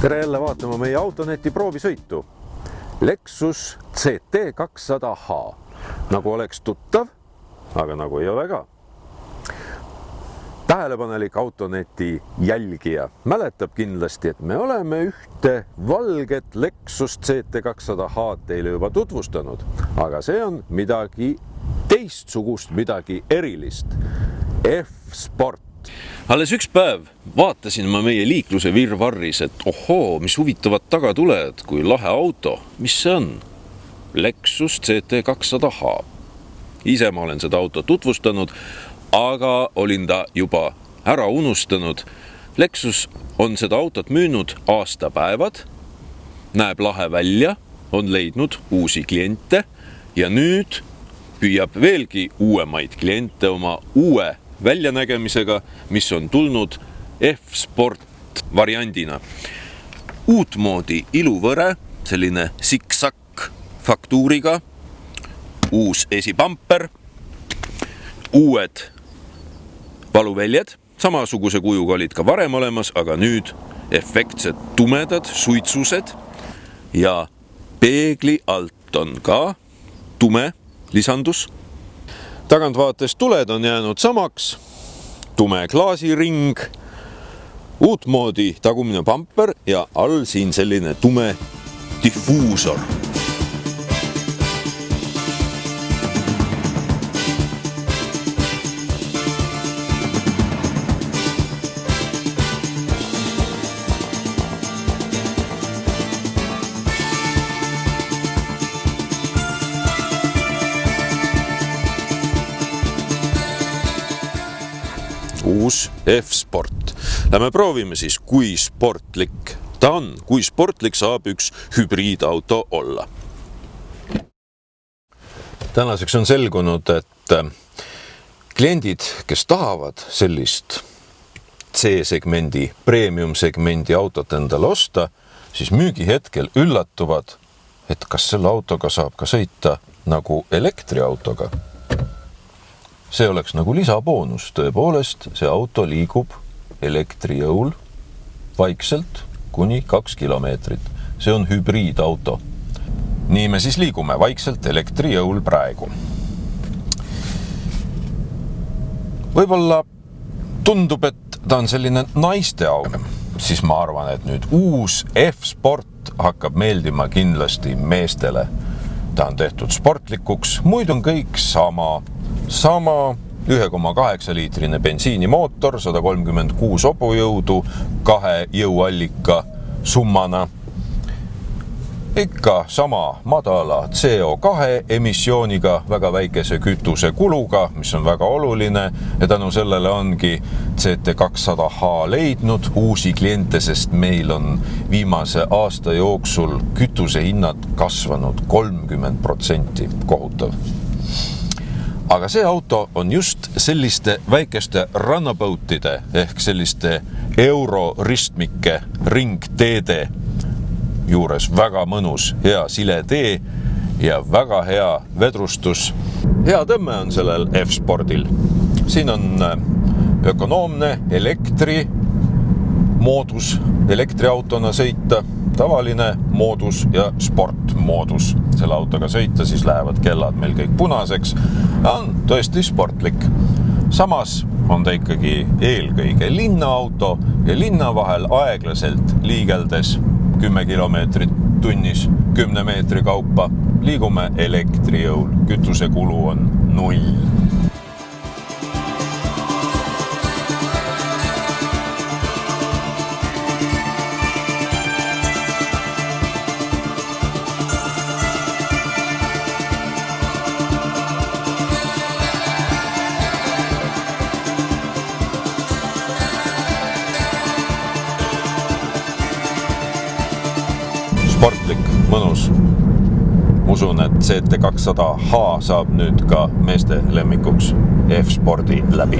Tere jälle vaatama meie Autoneti proovisõitu. Lexus CT200H. Nagu oleks tuttav, aga nagu ei ole ka. Tähelepanelik Autoneti jälgija mäletab kindlasti, et me oleme ühte valget Lexus CT200H teile juba tutvustanud, aga see on midagi teistsugust, midagi erilist. F-Sport. Alles üks päev vaatasin ma meie liikluse virvarris, et ohoo, mis huvitavad tagatuled, kui lahe auto. Mis see on? Lexus CT200H. Ise ma olen seda auto tutvustanud, aga olin ta juba ära unustanud. Lexus on seda autot müünud aastapäevad, näeb lahe välja, on leidnud uusi kliente ja nüüd püüab veelgi uuemaid kliente oma uue väljanägemisega, mis on tulnud F-Sport variandina. Uutmoodi iluvõre, selline siksak faktuuriga, uus esipamper, uued valuväljed, samasuguse kujuga olid ka varem olemas, aga nüüd efektsed tumedad suitsused ja peegli alt on ka tume lisandus. Tagantvaates tuled on jäänud samaks, tume klaasiring, uutmoodi tagumine pamper ja all siin selline tume diffuusor. Uus F-Sport. Lähme proovime siis, kui sportlik ta on, kui sportlik saab üks hübriidauto olla. Tänaseks on selgunud, et kliendid, kes tahavad sellist C-segmendi, premium-segmendi autot endale osta, siis müügihetkel üllatuvad, et kas selle autoga saab ka sõita nagu elektriautoga. See oleks nagu lisaboonus. Tõepoolest, see auto liigub elektrijõul vaikselt kuni 2 kilomeetrit. See on hübriidauto. Nii me siis liigume vaikselt elektrijõul praegu. Võib-olla tundub, et ta on selline naiste auto. Siis ma arvan, et nüüd uus F-Sport hakkab meeldima kindlasti meestele. Ta on tehtud sportlikuks, muidu on kõik sama 1,8 liitrine bensiinimootor, 136 hobujõudu, 2 jõuallika summana. Ikka sama madala CO2 emissiooniga, väga väikese kütuse kuluga, mis on väga oluline ja tänu sellele ongi CT200H leidnud uusi kliente, sest meil on viimase aasta jooksul kütuse hinnad kasvanud 30%, kohutav. Aga see auto on just selliste väikeste rannaboutide ehk selliste euroristmike ringteede juures väga mõnus, hea sile tee ja väga hea vedrustus. Hea tõmme on sellel F-Spordil. Siin on ökonoomne elektrimoodus, elektriautona sõita, tavaline moodus ja sportmoodus. Selle autoga sõita, siis lähevad kellad meil kõik punaseks. On tõesti sportlik. Samas on ta ikkagi eelkõige linnaauto ja linna vahel aeglaselt liigeldes 10 kilomeetrit tunnis, 10 meetri kaupa. Liigume elektrijõul. Kütuse kulu on 0. Sportlik, mõnus. Usun, et CT200H saab nüüd ka meeste lemmikuks F-Spordi läbi.